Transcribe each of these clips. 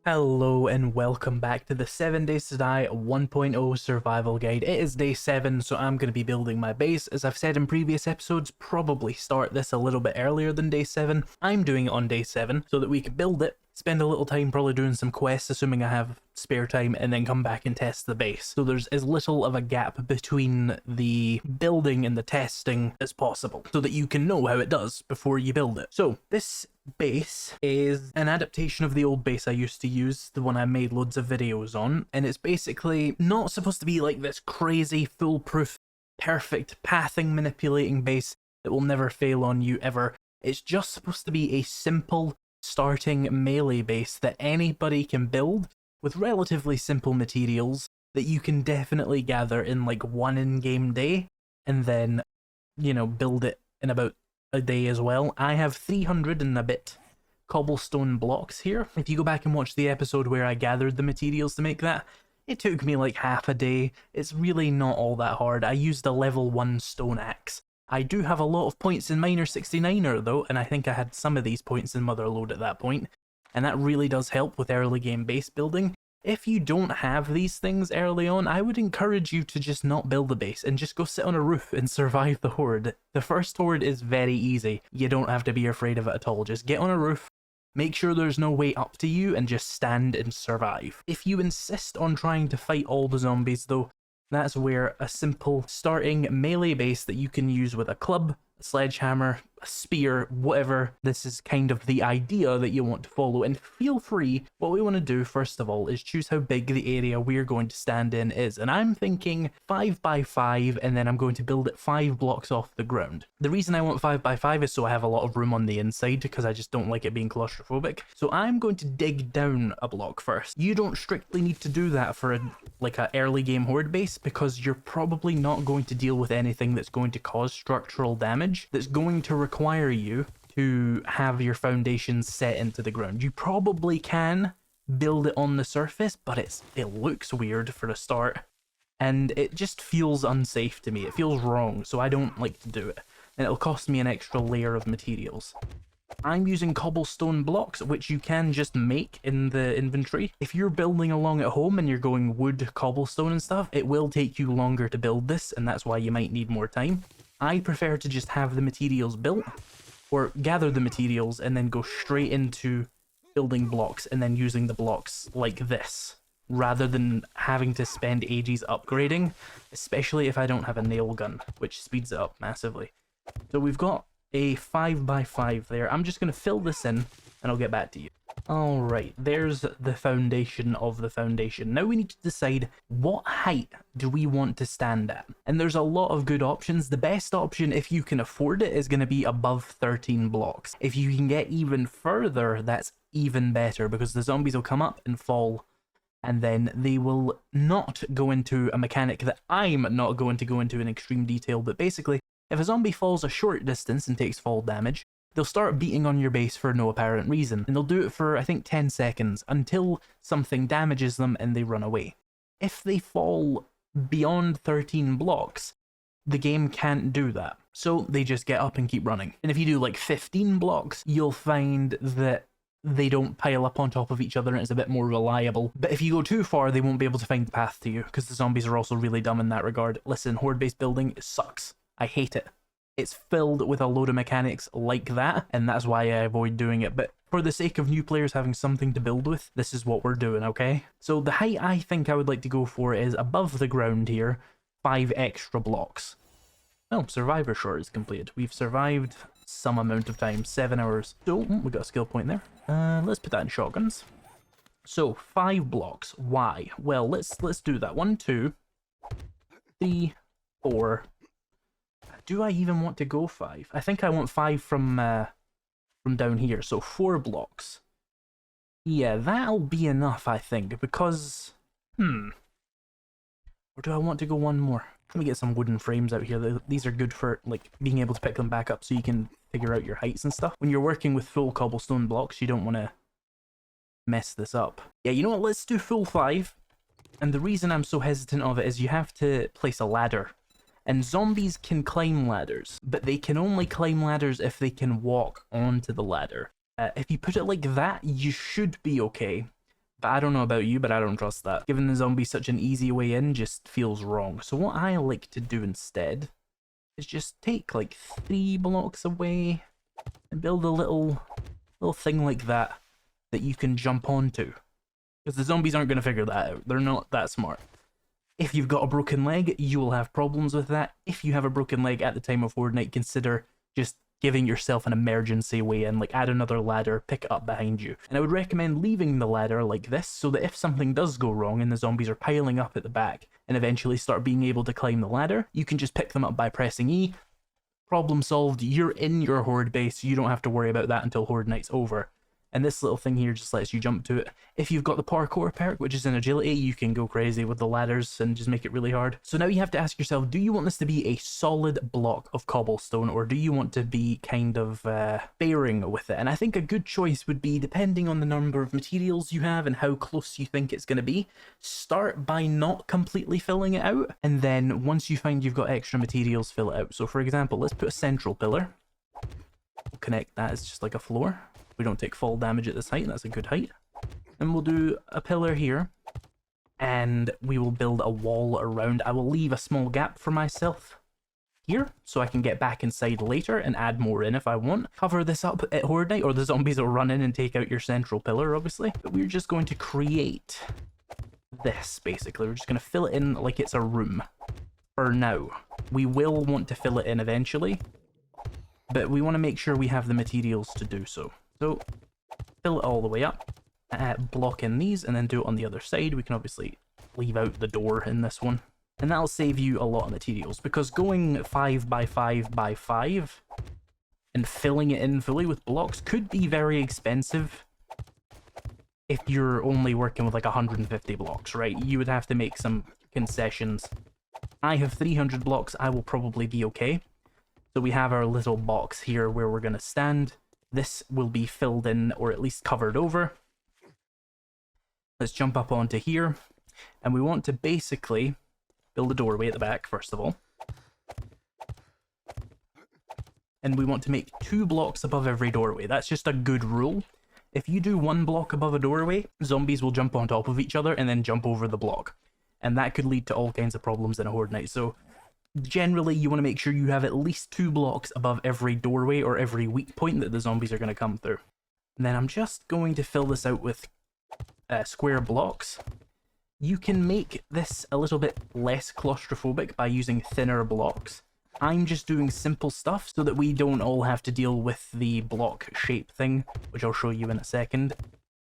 Hello and welcome back to the 7 Days to Die 1.0 survival guide. It is day 7, so I'm going to be building my base. As I've said in previous episodes, probably start this a little bit earlier than day 7. I'm doing it on day 7 so that we can build it, spend a little time probably doing some quests, assuming I have spare time, and then come back and test the base. So there's as little of a gap between the building and the testing as possible, so that you can know how it does before you build it. So this base is an adaptation of the old base I used to use, the one I made loads of videos on, and it's basically not supposed to be like this crazy, foolproof, perfect pathing manipulating base that will never fail on you ever. It's just supposed to be a simple starting melee base that anybody can build with relatively simple materials that you can definitely gather in like one in-game day and then, you know, build it in about a day as well. I have 300 and a bit cobblestone blocks here. If you go back and watch the episode where I gathered the materials to make that, it took me like half a day. It's really not all that hard. I used a level 1 stone axe. I do have a lot of points in Miner 69er though, and I think I had some of these points in Motherlode at that point, and that really does help with early game base building. If you don't have these things early on, I would encourage you to just not build a base and just go sit on a roof and survive the horde. The first horde is very easy. You don't have to be afraid of it at all. Just get on a roof, make sure there's no way up to you, and just stand and survive. If you insist on trying to fight all the zombies though, that's where a simple starting melee base that you can use with a club, a sledgehammer, a spear, whatever. This is kind of the idea that you want to follow, and feel free. What we want to do first of all is choose how big the area we're going to stand in is, and I'm thinking 5 by 5, and then I'm going to build it 5 blocks off the ground. The reason I want 5 by 5 is so I have a lot of room on the inside, because I just don't like it being claustrophobic. So I'm going to dig down a block first. You don't strictly need to do that for an early game horde base, because you're probably not going to deal with anything that's going to cause structural damage that's going to require you to have your foundations set into the ground. You probably can build it on the surface, but it looks weird for a start, and it just feels unsafe to me. It feels wrong, so I don't like to do it, and it'll cost me an extra layer of materials. I'm using cobblestone blocks, which you can just make in the inventory. If you're building along at home and you're going wood, cobblestone and stuff, it will take you longer to build this, and that's why you might need more time. I prefer to just have the materials built, or gather the materials and then go straight into building blocks and then using the blocks like this, rather than having to spend ages upgrading, especially if I don't have a nail gun, which speeds it up massively. So we've got a 5 by 5 there. I'm just going to fill this in and I'll get back to you. Alright, there's the foundation of the foundation. Now we need to decide what height do we want to stand at. And there's a lot of good options. The best option, if you can afford it, is going to be above 13 blocks. If you can get even further, that's even better, because the zombies will come up and fall, and then they will not go into a mechanic that I'm not going to go into in extreme detail, but basically, if a zombie falls a short distance and takes fall damage, they'll start beating on your base for no apparent reason, and they'll do it for, I think, 10 seconds, until something damages them and they run away. If they fall beyond 13 blocks, the game can't do that, so they just get up and keep running. And if you do like 15 blocks, you'll find that they don't pile up on top of each other and it's a bit more reliable. But if you go too far, they won't be able to find the path to you, because the zombies are also really dumb in that regard. Listen, horde-based building sucks. I hate it. It's filled with a load of mechanics like that, and that's why I avoid doing it. But for the sake of new players having something to build with, this is what we're doing, okay? So the height I think I would like to go for is above the ground here, 5 extra blocks. Oh, Survivor Short is completed. We've survived some amount of time, 7 hours. So, we got a skill point there. Let's put that in shotguns. So, 5 blocks. Why? Well, let's do that. 1, 2, 3, 4. Do I even want to go 5? I think I want 5 from down here, so 4 blocks. Yeah, that'll be enough, I think, because... Or do I want to go 1 more? Let me get some wooden frames out here. These are good for, like, being able to pick them back up so you can figure out your heights and stuff. When you're working with full cobblestone blocks, you don't want to mess this up. Yeah, you know what? Let's do full 5. And the reason I'm so hesitant of it is you have to place a ladder. And zombies can climb ladders, but they can only climb ladders if they can walk onto the ladder. If you put it like that, you should be okay. But I don't know about you, but I don't trust that. Giving the zombies such an easy way in just feels wrong. So what I like to do instead is just take like 3 blocks away and build a little thing like that you can jump onto. Because the zombies aren't going to figure that out. They're not that smart. If you've got a broken leg, you will have problems with that. If you have a broken leg at the time of Horde Night, consider just giving yourself an emergency way in, like add another ladder, pick it up behind you. And I would recommend leaving the ladder like this, so that if something does go wrong and the zombies are piling up at the back and eventually start being able to climb the ladder, you can just pick them up by pressing E. Problem solved, you're in your Horde base, you don't have to worry about that until Horde Night's over. And this little thing here just lets you jump to it. If you've got the parkour perk, which is in agility, you can go crazy with the ladders and just make it really hard. So now you have to ask yourself, do you want this to be a solid block of cobblestone, or do you want to be kind of bearing with it? And I think a good choice would be, depending on the number of materials you have and how close you think it's going to be, start by not completely filling it out. And then once you find you've got extra materials, fill it out. So for example, let's put a central pillar. We'll connect that as just like a floor. We don't take fall damage at this height, that's a good height. And we'll do a pillar here, and we will build a wall around. I will leave a small gap for myself here, so I can get back inside later and add more in if I want. Cover this up at Horde Night, or the zombies will run in and take out your central pillar, obviously. But we're just going to create this, basically. We're just going to fill it in like it's a room for now. We will want to fill it in eventually, but we want to make sure we have the materials to do so. So, fill it all the way up, block in these, and then do it on the other side. We can obviously leave out the door in this one. And that'll save you a lot of materials, because going 5 by 5 by 5 and filling it in fully with blocks could be very expensive if you're only working with like 150 blocks, right? You would have to make some concessions. I have 300 blocks, I will probably be okay. So we have our little box here where we're going to stand. This will be filled in, or at least covered over. Let's jump up onto here, and we want to basically build a doorway at the back, first of all. And we want to make 2 blocks above every doorway. That's just a good rule. If you do 1 block above a doorway, zombies will jump on top of each other and then jump over the block. And that could lead to all kinds of problems in a Horde Night. So generally, you want to make sure you have at least 2 blocks above every doorway or every weak point that the zombies are going to come through. And then I'm just going to fill this out with square blocks. You can make this a little bit less claustrophobic by using thinner blocks. I'm just doing simple stuff so that we don't all have to deal with the block shape thing, which I'll show you in a second,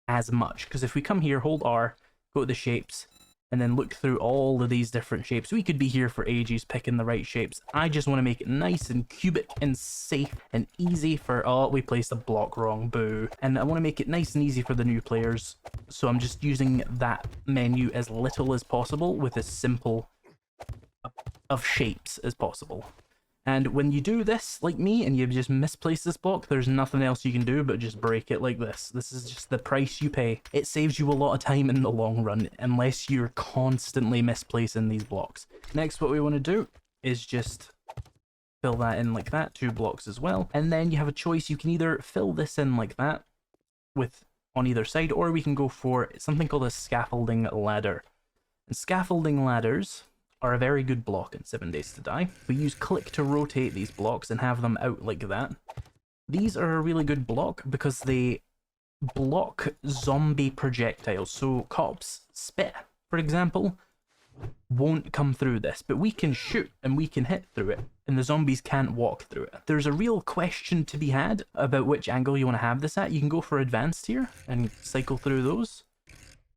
as much. Because if we come here, hold R, go to the shapes, and then look through all of these different shapes. We could be here for ages picking the right shapes. I just want to make it nice and cubic and safe and easy for... Oh, we placed a block wrong, boo. And I want to make it nice and easy for the new players. So I'm just using that menu as little as possible with as simple of shapes as possible. And when you do this, like me, and you just misplace this block, there's nothing else you can do but just break it like this. This is just the price you pay. It saves you a lot of time in the long run, unless you're constantly misplacing these blocks. Next, what we want to do is just fill that in like that, 2 blocks as well. And then you have a choice. You can either fill this in like that, with on either side, or we can go for something called a scaffolding ladder. And scaffolding ladders are a very good block in 7 Days to Die. We use click to rotate these blocks and have them out like that. These are a really good block because they block zombie projectiles. So cops spit, for example, won't come through this, but we can shoot and we can hit through it, and the zombies can't walk through it. There's a real question to be had about which angle you want to have this at. You can go for advanced here and cycle through those.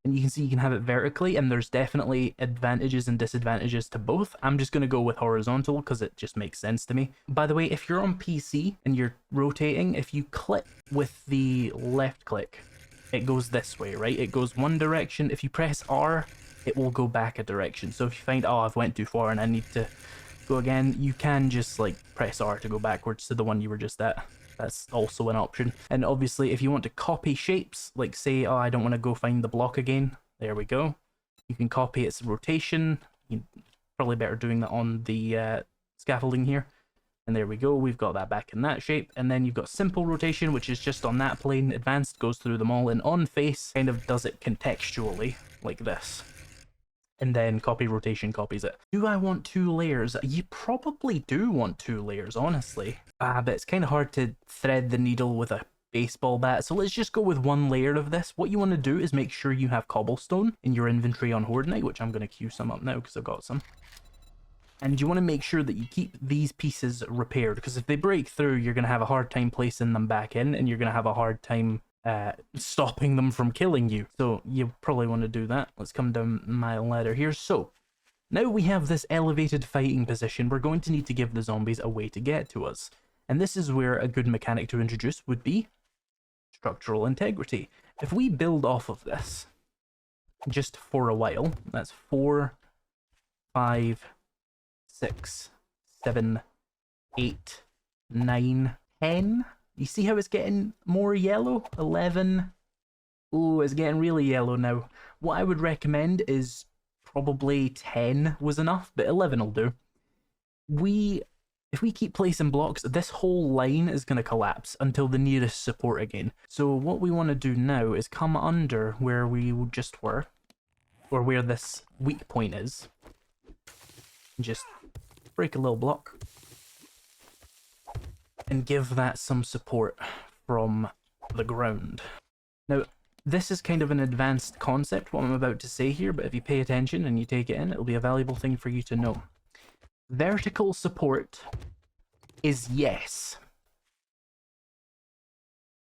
And you can see you can have it vertically, and there's definitely advantages and disadvantages to both. I'm just going to go with horizontal because it just makes sense to me. By the way, if you're on PC and you're rotating, if you click with the left click, it goes this way, right? It goes one direction. If you press R, it will go back a direction. So if you find, oh, I've went too far and I need to go again, you can just like press R to go backwards to the one you were just at. That's also an option. And obviously, if you want to copy shapes, like say, oh, I don't want to go find the block again. There we go. You can copy its rotation. You're probably better doing that on the scaffolding here. And there we go, we've got that back in that shape. And then you've got simple rotation, which is just on that plane. Advanced goes through them all, and on face kind of does it contextually, like this. And then copy rotation copies it. Do I want 2 layers? You probably do want 2 layers, honestly. But it's kind of hard to thread the needle with a baseball bat, so let's just go with 1 layer of this. What you want to do is make sure you have cobblestone in your inventory on Horde Night, which I'm going to queue some up now because I've got some. And you want to make sure that you keep these pieces repaired, because if they break through, you're going to have a hard time placing them back in, and you're going to have a hard time stopping them from killing you. So you probably want to do that. Let's come down my ladder here. So now we have this elevated fighting position. We're going to need to give the zombies a way to get to us. And this is where a good mechanic to introduce would be structural integrity. If we build off of this just for a while, that's 4, 5, 6, 7, 8, 9, 10. You see how it's getting more yellow? 11. Oh, it's getting really yellow now. What I would recommend is probably 10 was enough, but 11 will do. If we keep placing blocks, this whole line is going to collapse until the nearest support again. So what we want to do now is come under where we just were, or where this weak point is. Just break a little block and give that some support from the ground. Now, this is kind of an advanced concept, what I'm about to say here, but if you pay attention and you take it in, it'll be a valuable thing for you to know. Vertical support is yes.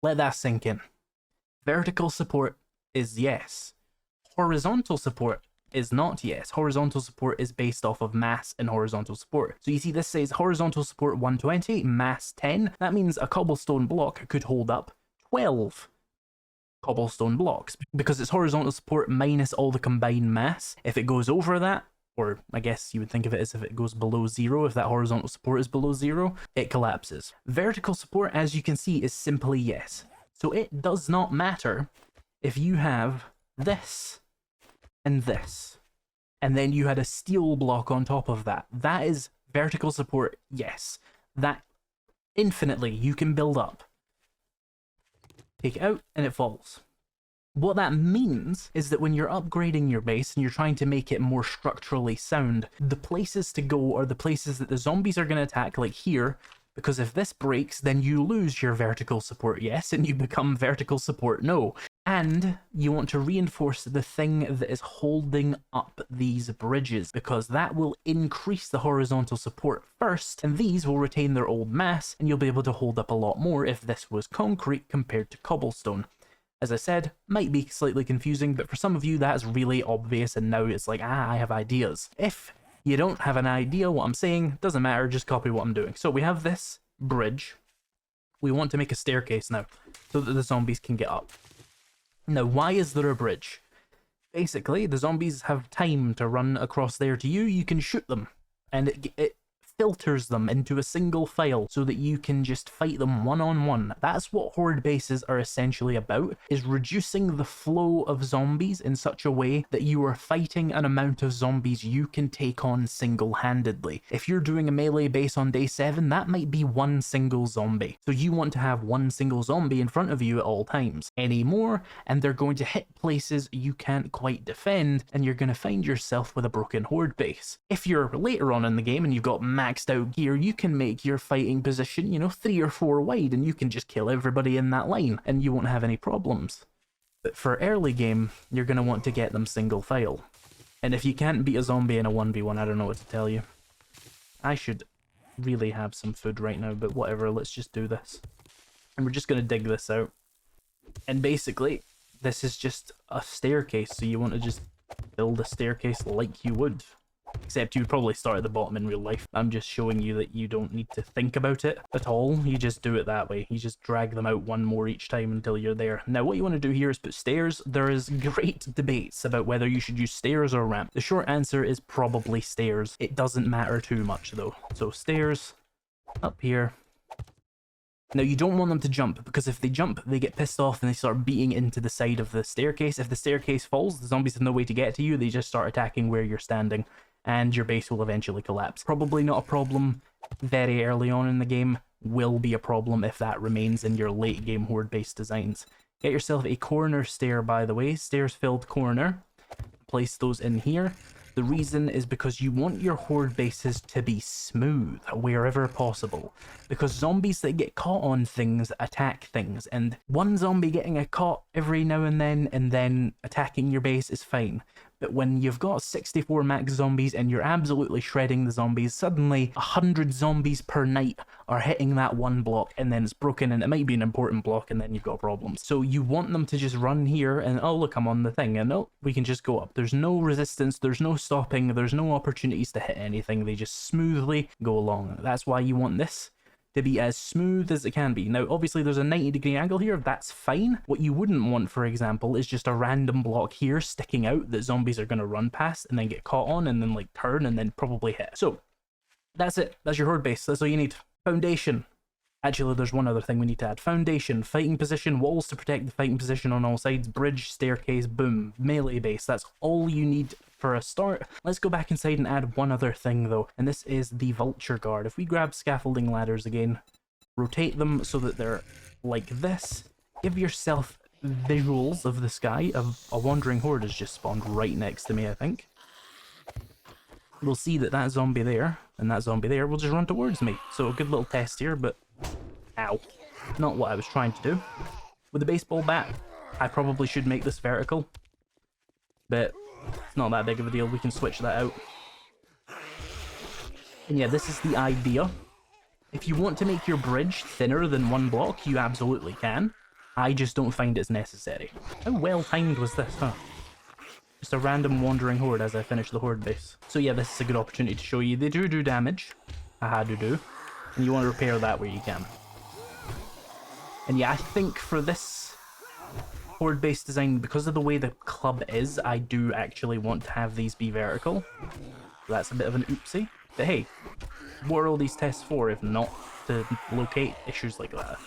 Let that sink in. Vertical support is yes. Horizontal support is not yes. Horizontal support is based off of mass and horizontal support. So you see this says horizontal support 120, mass 10. That means a cobblestone block could hold up 12 cobblestone blocks because it's horizontal support minus all the combined mass. If it goes over that, or I guess you would think of it as if it goes below 0, if that horizontal support is below 0, it collapses. Vertical support, as you can see, is simply yes. So it does not matter if you have this and this, and then you had a steel block on top of that. That is vertical support, yes. That infinitely you can build up. Take it out and it falls. What that means is that when you're upgrading your base and you're trying to make it more structurally sound, the places to go are the places that the zombies are going to attack, like here, because if this breaks, then you lose your vertical support yes, and you become vertical support no. And you want to reinforce the thing that is holding up these bridges, because that will increase the horizontal support first, and these will retain their old mass, and you'll be able to hold up a lot more if this was concrete compared to cobblestone. As I said, might be slightly confusing, but for some of you that's really obvious, and now it's like, I have ideas. If you don't have an idea what I'm saying, doesn't matter, just copy what I'm doing. So we have this bridge. We want to make a staircase now, so that the zombies can get up. Now, why is there a bridge? Basically, the zombies have time to run across there to you. You can shoot them, and it filters them into a single file so that you can just fight them one-on-one. That's what Horde bases are essentially about, is reducing the flow of zombies in such a way that you are fighting an amount of zombies you can take on single-handedly. If you're doing a melee base on day 7, that might be one single zombie. So you want to have one single zombie in front of you at all times. Any more, and they're going to hit places you can't quite defend, and you're going to find yourself with a broken Horde base. If you're later on in the game and you've got maxed out gear, you can make your fighting position, 3 or 4 wide, and you can just kill everybody in that line, and you won't have any problems. But for early game, you're going to want to get them single file. And if you can't beat a zombie in a 1v1, I don't know what to tell you. I should really have some food right now, but whatever, let's just do this. And we're just going to dig this out. And basically, this is just a staircase, so you want to just build a staircase like you would. Except you would probably start at the bottom in real life. I'm just showing you that you don't need to think about it at all. You just do it that way. You just drag them out one more each time until you're there. Now what you want to do here is put stairs. There is great debates about whether you should use stairs or ramp. The short answer is probably stairs. It doesn't matter too much though. So stairs up here. Now you don't want them to jump, because if they jump, they get pissed off and they start beating into the side of the staircase. If the staircase falls, the zombies have no way to get to you. They just start attacking where you're standing, and your base will eventually collapse. Probably not a problem very early on in the game will be a problem if that remains in your late game horde-based designs. Get yourself a corner stair, by the way, stairs-filled corner. Place those in here. The reason is because you want your horde bases to be smooth wherever possible, because zombies that get caught on things attack things, and one zombie getting a caught every now and then attacking your base is fine. But when you've got 64 max zombies and you're absolutely shredding the zombies, suddenly 100 zombies per night are hitting that one block, and then it's broken, and it might be an important block, and then you've got problems. So you want them to just run here, and oh look, I'm on the thing, and oh, we can just go up. There's no resistance, there's no stopping, there's no opportunities to hit anything, they just smoothly go along. That's why you want this to be as smooth as it can be. Now, obviously there's a 90-degree angle here, that's fine. What you wouldn't want, for example, is just a random block here sticking out that zombies are going to run past and then get caught on and then like turn and then probably hit. So that's it. That's your horde base. That's all you need. Foundation. Actually, there's one other thing we need to add. Foundation, fighting position, walls to protect the fighting position on all sides, bridge, staircase, boom, melee base. That's all you need for a start. Let's go back inside and add one other thing though, and this is the vulture guard. If we grab scaffolding ladders again, rotate them so that they're like this, give yourself visuals of the sky. A wandering horde has just spawned right next to me, I think. We'll see that that zombie there and that zombie there will just run towards me. So a good little test here, but ow, not what I was trying to do. With a baseball bat, I probably should make this vertical, but it's not that big of a deal. We can switch that out. And yeah, this is the idea. If you want to make your bridge thinner than one block, you absolutely can. I just don't find it's necessary. How well timed was this, huh? Just a random wandering horde as I finish the horde base. So yeah, this is a good opportunity to show you. They do damage. Haha, do. And you want to repair that where you can. And yeah, I think for this horde-based design, because of the way the club is, I do actually want to have these be vertical. So that's a bit of an oopsie. But hey, what are all these tests for if not to locate issues like that?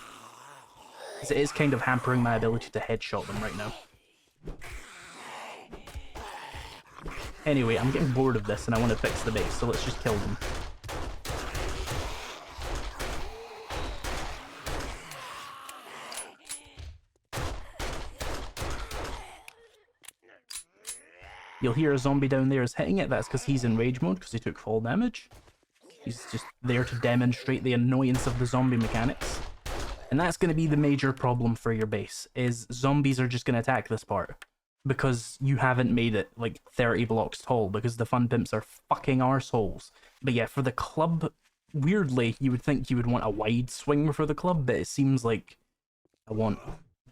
Because it is kind of hampering my ability to headshot them right now. Anyway, I'm getting bored of this and I want to fix the base, so let's just kill them. You'll hear a zombie down there is hitting it. That's because he's in rage mode because he took fall damage. He's just there to demonstrate the annoyance of the zombie mechanics. And that's going to be the major problem for your base, is zombies are just going to attack this part. Because you haven't made it like 30 blocks tall, because the fun pimps are fucking arseholes. But yeah, for the club, weirdly, you would think you would want a wide swing for the club, but it seems like I want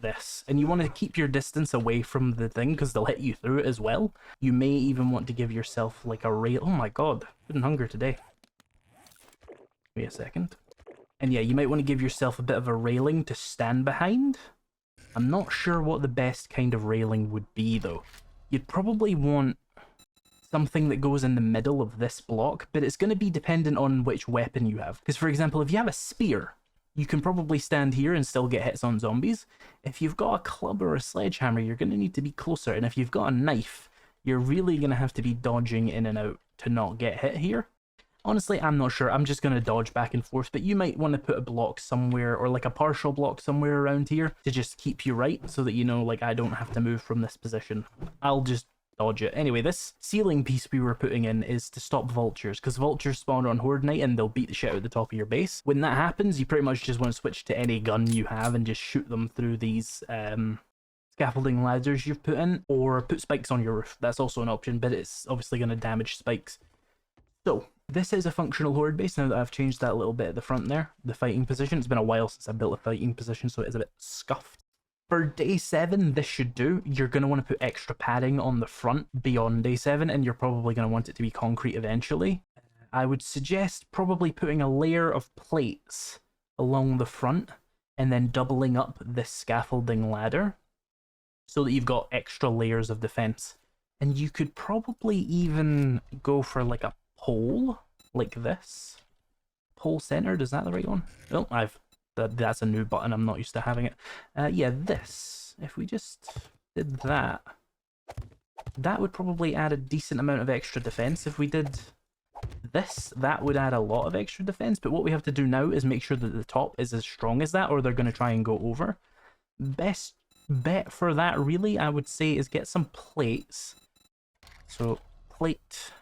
this. And you want to keep your distance away from the thing because they'll hit you through it as well. You may even want to give yourself like a rail. Oh my god, food and hunger today. Wait a second. And yeah, you might want to give yourself a bit of a railing to stand behind. I'm not sure what the best kind of railing would be though. You'd probably want something that goes in the middle of this block, but it's going to be dependent on which weapon you have. Because for example, if you have a spear, you can probably stand here and still get hits on zombies. If you've got a club or a sledgehammer, you're going to need to be closer. And if you've got a knife, you're really going to have to be dodging in and out to not get hit here. Honestly, I'm not sure. I'm just going to dodge back and forth, but you might want to put a block somewhere, or like a partial block somewhere around here to just keep you right, so that you know, like, I don't have to move from this position. I'll just dodge it. Anyway, this ceiling piece we were putting in is to stop vultures, because vultures spawn on Horde Night and they'll beat the shit out of the top of your base. When that happens, you pretty much just want to switch to any gun you have and just shoot them through these scaffolding ladders you've put in, or put spikes on your roof. That's also an option, but it's obviously going to damage spikes. So this is a functional horde base now that I've changed that a little bit at the front there, the fighting position. It's been a while since I built a fighting position, so it is a bit scuffed. For day 7, this should do. You're going to want to put extra padding on the front beyond day 7, and you're probably going to want it to be concrete eventually. I would suggest probably putting a layer of plates along the front, and then doubling up this scaffolding ladder, so that you've got extra layers of defense. And you could probably even go for like a pole, like this. Pole centered, is that the right one? Oh, that's a new button, I'm not used to having it. Yeah, this. If we just did that, that would probably add a decent amount of extra defense. If we did that would add a lot of extra defense, but what we have to do now is make sure that the top is as strong as that, or they're going to try and go over. Best bet for that, really, I would say, is get some plates. So, plate,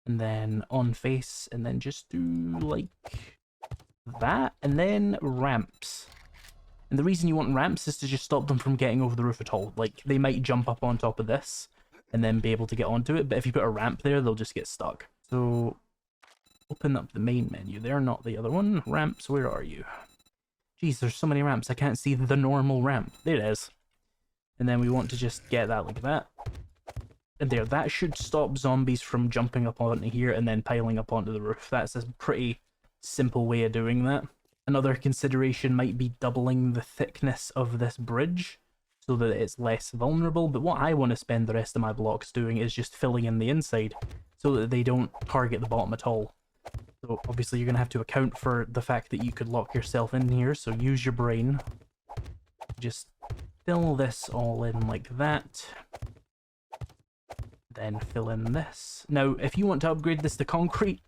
and then on face, and then just do like that, and then ramps. And the reason you want ramps is to just stop them from getting over the roof at all. Like, they might jump up on top of this and then be able to get onto it, but if you put a ramp there, they'll just get stuck. So, open up the main menu there, not the other one. Ramps, where are you? Jeez, there's so many ramps, I can't see the normal ramp. There it is. And then we want to just get that like that. And there, that should stop zombies from jumping up onto here and then piling up onto the roof. That's a pretty simple way of doing that. Another consideration might be doubling the thickness of this bridge so that it's less vulnerable, but what I want to spend the rest of my blocks doing is just filling in the inside so that they don't target the bottom at all. So obviously you're going to have to account for the fact that you could lock yourself in here, so use your brain. Just fill this all in like that. Then fill in this. Now, if you want to upgrade this to concrete,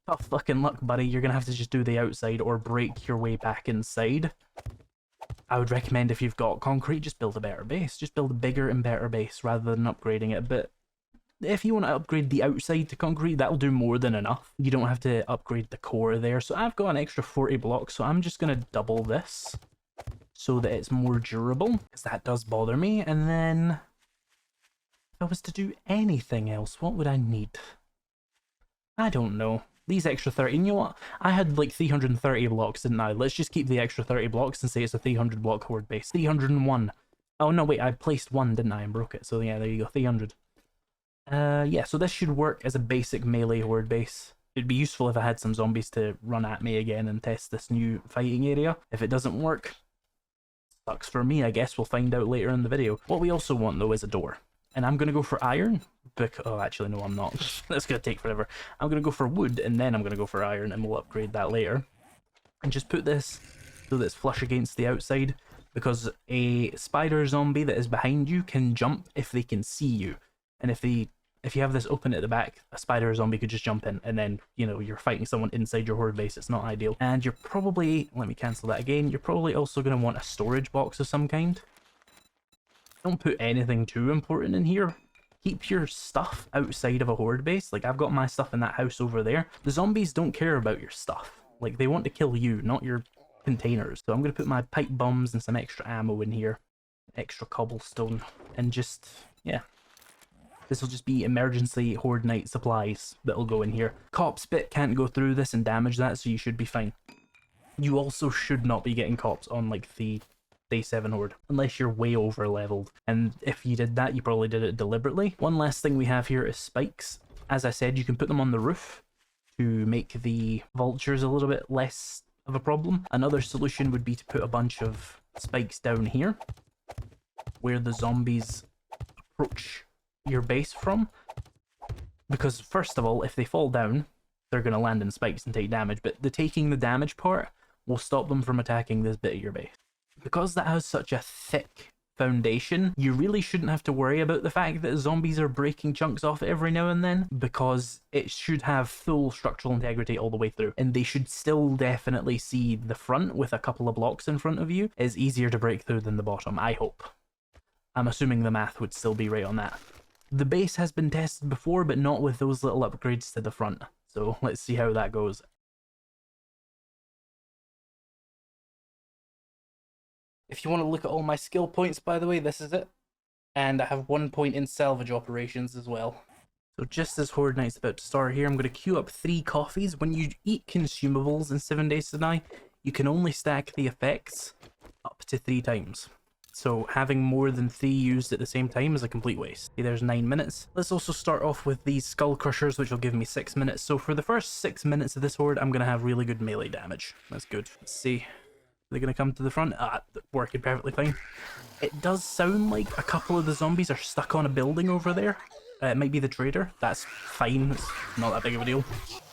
tough fucking luck, buddy. You're gonna have to just do the outside or break your way back inside. I would recommend, if you've got concrete, just build a better base. Just build a bigger and better base rather than upgrading it. But if you want to upgrade the outside to concrete, that'll do more than enough. You don't have to upgrade the core there. So I've got an extra 40 blocks, so I'm just gonna double this so that it's more durable, because that does bother me. And then if I was to do anything else, what would I need? I don't know. These extra 30, you know what? I had like 330 blocks, didn't I? Let's just keep the extra 30 blocks and say it's a 300 block horde base. 301. Oh no, wait, I placed one, didn't I, and broke it. So yeah, there you go, 300. Yeah, so this should work as a basic melee horde base. It'd be useful if I had some zombies to run at me again and test this new fighting area. If it doesn't work, sucks for me, I guess. We'll find out later in the video. What we also want, though, is a door. And I'm going to go for iron, because, oh, actually, no, I'm not. That's going to take forever. I'm going to go for wood, and then I'm going to go for iron, and we'll upgrade that later. And just put this so that it's flush against the outside, because a spider zombie that is behind you can jump if they can see you. And if you have this open at the back, a spider zombie could just jump in, and then, you know, you're fighting someone inside your horde base. It's not ideal. And you're probably, let me cancel that again, you're probably also going to want a storage box of some kind. Don't put anything too important in here. Keep your stuff outside of a horde base. Like, I've got my stuff in that house over there. The zombies don't care about your stuff. Like, they want to kill you, not your containers. So I'm going to put my pipe bombs and some extra ammo in here. Extra cobblestone. And just, yeah. This will just be emergency horde night supplies that'll go in here. Cops bit can't go through this and damage that, so you should be fine. You also should not be getting cops on, like, the Day 7 horde, unless you're way over leveled. And if you did that, you probably did it deliberately. One last thing we have here is spikes. As I said, you can put them on the roof to make the vultures a little bit less of a problem. Another solution would be to put a bunch of spikes down here, where the zombies approach your base from. Because first of all, if they fall down, they're going to land in spikes and take damage, but the taking the damage part will stop them from attacking this bit of your base. Because that has such a thick foundation, you really shouldn't have to worry about the fact that zombies are breaking chunks off it every now and then, because it should have full structural integrity all the way through, and they should still definitely see the front with a couple of blocks in front of you is easier to break through than the bottom, I hope. I'm assuming the math would still be right on that. The base has been tested before, but not with those little upgrades to the front, so let's see how that goes. If you want to look at all my skill points, by the way, this is it. And I have 1 point in salvage operations as well. So just as Horde Night's about to start here, I'm going to queue up 3 coffees. When you eat consumables in 7 Days to Die, you can only stack the effects up to 3 times. So having more than 3 used at the same time is a complete waste. Okay, there's 9 minutes. Let's also start off with these skull crushers, which will give me 6 minutes. So for the first 6 minutes of this horde, I'm going to have really good melee damage. That's good. Let's see. They're going to come to the front. Working perfectly fine. It does sound like a couple of the zombies are stuck on a building over there. It might be the trader. That's fine. It's not that big of a deal.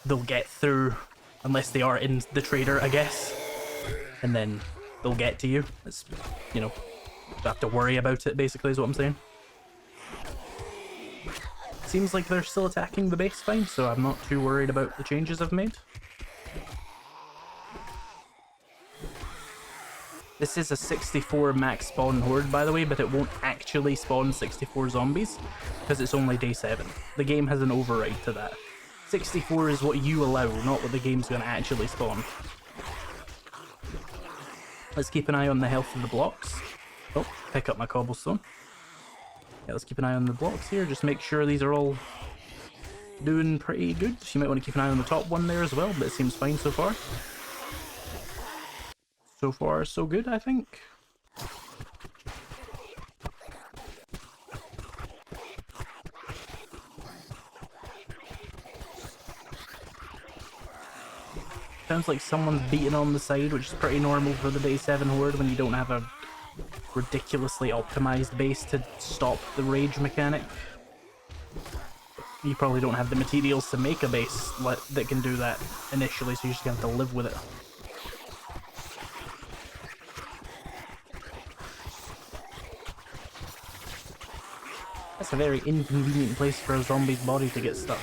They'll get through unless they are in the trader, I guess. And then they'll get to you. It's, you know, don't have to worry about it, basically, is what I'm saying. seems like they're still attacking the base fine, so I'm not too worried about the changes I've made. This is a 64 max spawn horde, by the way, but it won't actually spawn 64 zombies, because it's only day 7. The game has an override to that. 64 is what you allow, not what the game's going to actually spawn. Let's keep an eye on the health of the blocks. Oh, pick up my cobblestone. Yeah, let's keep an eye on the blocks here, just make sure these are all doing pretty good. You might want to keep an eye on the top one there as well, but it seems fine so far. So far, so good, I think. Sounds like someone's beating on the side, which is pretty normal for the day 7 horde when you don't have a ridiculously optimized base to stop the rage mechanic. You probably don't have the materials to make a base that can do that initially, so you're just gonna have to live with it. That's a very inconvenient place for a zombie's body to get stuck.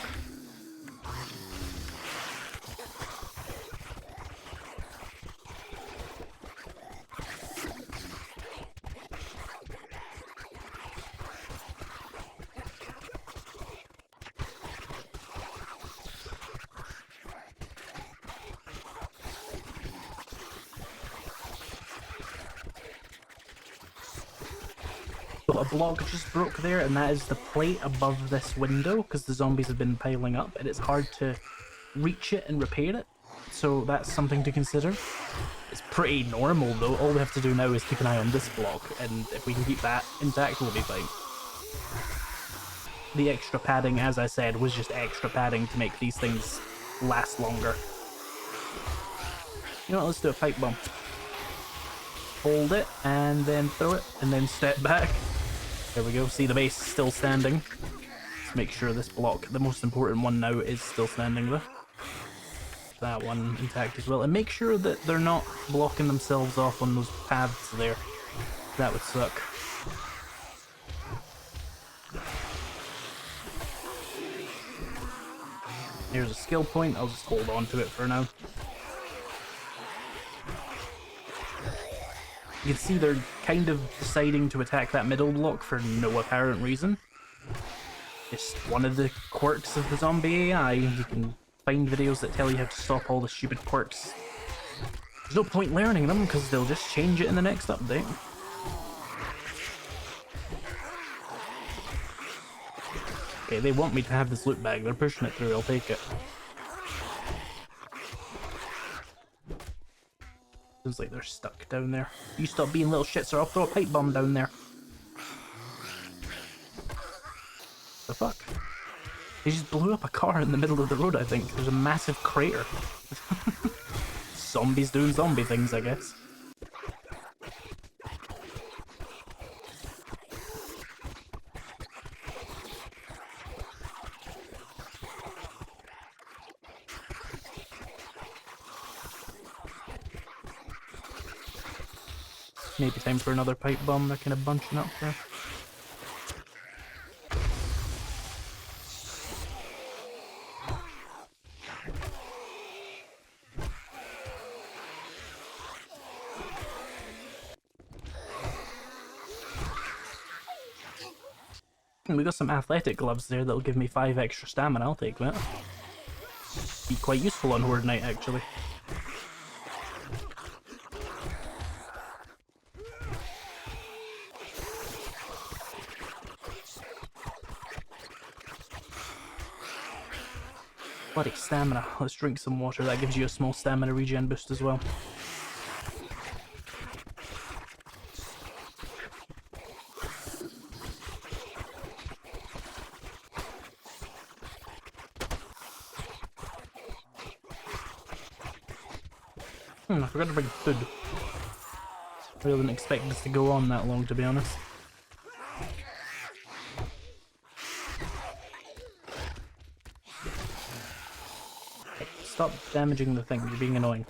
A block just broke there, and that is the plate above this window, because the zombies have been piling up and it's hard to reach it and repair it, so that's something to consider. It's pretty normal though. All we have to do now is keep an eye on this block, and if we can keep that intact, we'll be fine. The extra padding, as I said, was just extra padding to make these things last longer. You know what, let's do a pipe bomb. Hold it, and then throw it, and then step back. There we go, see the base still standing. Let's make sure this block, the most important one now, is still standing though. That one intact as well. And make sure that they're not blocking themselves off on those paths there. That would suck. Here's a skill point, I'll just hold on to it for now. You can see they're kind of deciding to attack that middle block for no apparent reason. Just one of the quirks of the zombie AI. You can find videos that tell you how to stop all the stupid quirks. There's no point learning them, because they'll just change it in the next update. Okay, they want me to have this loot bag. They're pushing it through, I'll take it. Seems like they're stuck down there. You stop being little shits or I'll throw a pipe bomb down there. The fuck? They just blew up a car in the middle of the road, I think. There's a massive crater. Zombies doing zombie things, I guess. Maybe time for another pipe bomb. They're kind of bunching up there. We got some athletic gloves there that'll give me 5 extra stamina. I'll take that. Be quite useful on Horde night, actually. Bloody stamina. Let's drink some water. That gives you a small stamina regen boost as well. I forgot to bring food. I really didn't expect this to go on that long, to be honest. Stop damaging the thing, you're being annoying.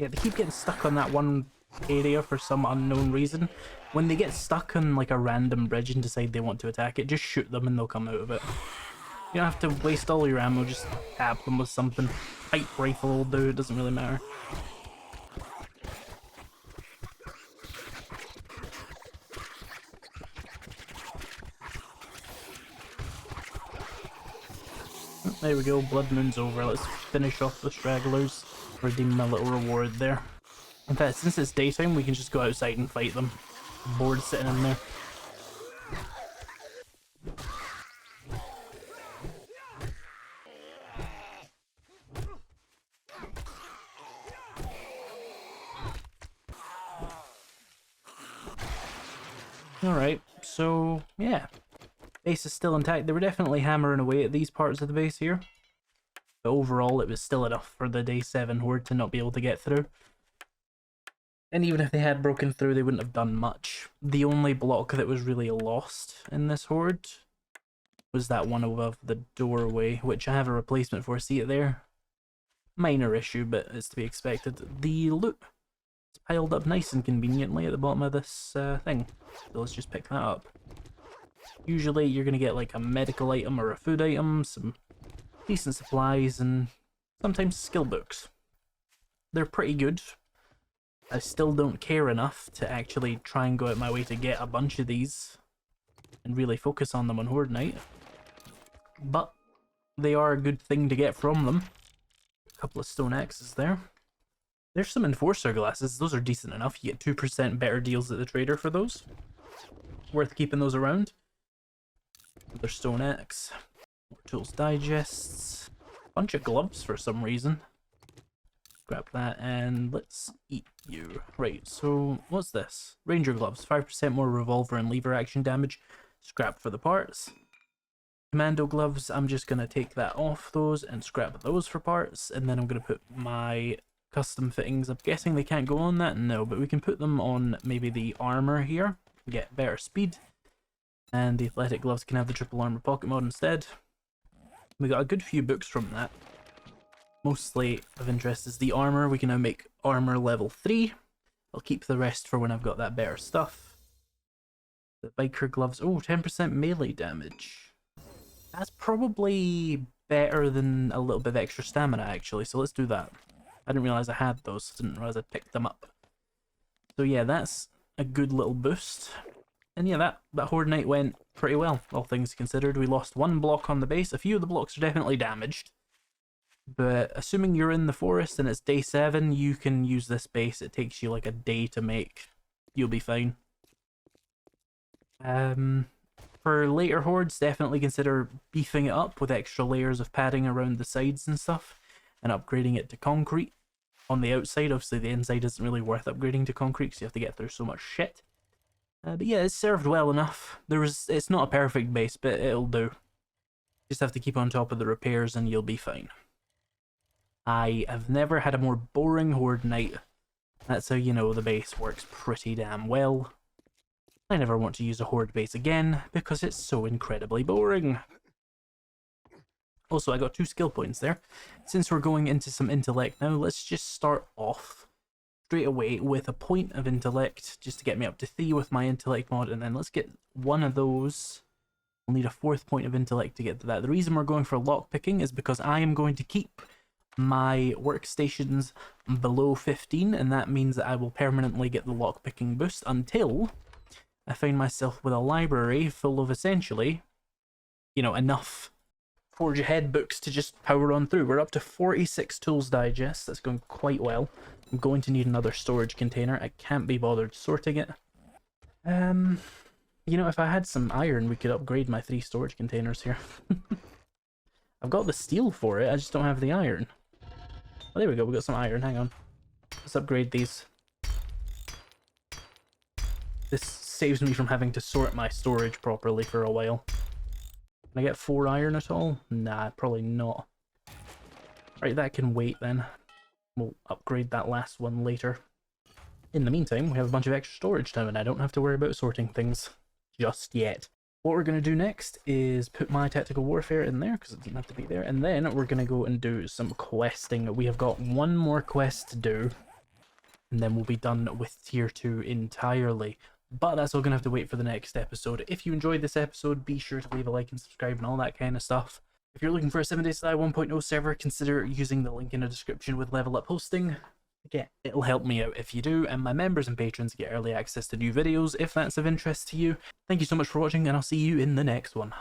Yeah, they keep getting stuck on that one area for some unknown reason. When they get stuck on like a random bridge and decide they want to attack it, just shoot them and they'll come out of it. You don't have to waste all your ammo, just tap them with something. Pipe rifle will do, it doesn't really matter. There we go, Blood Moon's over. Let's finish off the stragglers. Redeem my little reward there. In fact, since it's daytime, we can just go outside and fight them. Bored sitting in there. Alright, so yeah. Base is still intact. They were definitely hammering away at these parts of the base here. But overall, it was still enough for the day 7 Horde to not be able to get through. And even if they had broken through, they wouldn't have done much. The only block that was really lost in this Horde was that one above the doorway, which I have a replacement for. See it there? Minor issue, but it's to be expected. The loot is piled up nice and conveniently at the bottom of this thing. So let's just pick that up. Usually you're going to get like a medical item or a food item, some decent supplies, and sometimes skill books. They're pretty good. I still don't care enough to actually try and go out my way to get a bunch of these and really focus on them on Horde Night. But they are a good thing to get from them. A couple of stone axes there. There's some enforcer glasses. Those are decent enough. You get 2% better deals at the trader for those. Worth keeping those around. Another stone axe. More tools digests. Bunch of gloves for some reason. Grab that and let's eat you. Right, so what's this? Ranger gloves. 5% more revolver and lever action damage. Scrap for the parts. Commando gloves, I'm just going to take that off those and scrap those for parts. And then I'm going to put my custom fittings. I'm guessing they can't go on that? No, but we can put them on maybe the armor here. Get better speed. And the athletic gloves can have the triple armor pocket mod instead. We got a good few books from that. Mostly of interest is the armor. We can now make armor level 3. I'll keep the rest for when I've got that better stuff. The biker gloves. Oh, 10% melee damage. That's probably better than a little bit of extra stamina actually, so let's do that. I didn't realise I had those, didn't realise I picked them up. So yeah, that's a good little boost. And yeah, that Horde Night went pretty well, all things considered. We lost one block on the base. A few of the blocks are definitely damaged. But assuming you're in the forest and it's day 7, you can use this base. It takes you like a day to make. You'll be fine. For later Hordes, definitely consider beefing it up with extra layers of padding around the sides and stuff. And upgrading it to concrete. On the outside, obviously the inside isn't really worth upgrading to concrete because you have to get through so much shit. But yeah, it's served well enough. It's not a perfect base, but it'll do. Just have to keep on top of the repairs and you'll be fine. I have never had a more boring Horde Night. That's how you know the base works pretty damn well. I never want to use a Horde base again, because it's so incredibly boring. Also, I got 2 skill points there. Since we're going into some intellect now, let's just start off straight away with a point of intellect, just to get me up to 3 with my intellect mod, and then let's get one of those. We'll need a 4th point of intellect to get to that. The reason we're going for lockpicking is because I am going to keep my workstations below 15, and that means that I will permanently get the lockpicking boost until I find myself with a library full of essentially, you know, enough Forge Ahead books to just power on through. We're up to 46 tools digest. That's going quite well. I'm going to need another storage container. I can't be bothered sorting it. You know, if I had some iron, we could upgrade my 3 storage containers here. I've got the steel for it, I just don't have the iron. Oh, there we go, we got some iron, hang on. Let's upgrade these. This saves me from having to sort my storage properly for a while. Can I get 4 iron at all? Nah, probably not. Right, that can wait then. We'll upgrade that last one later. In the meantime, we have a bunch of extra storage now and I don't have to worry about sorting things just yet. What we're going to do next is put my tactical warfare in there, because it doesn't have to be there, and then we're going to go and do some questing. We have got one more quest to do, and then we'll be done with tier 2 entirely. But that's all gonna have to wait for the next episode. If you enjoyed this episode, be sure to leave a like and subscribe and all that kind of stuff. If you're looking for a 7 Days to Die 1.0 server, consider using the link in the description with Level Up Hosting. Again, it'll help me out if you do, and my members and patrons get early access to new videos if that's of interest to you. Thank you so much for watching, and I'll see you in the next one.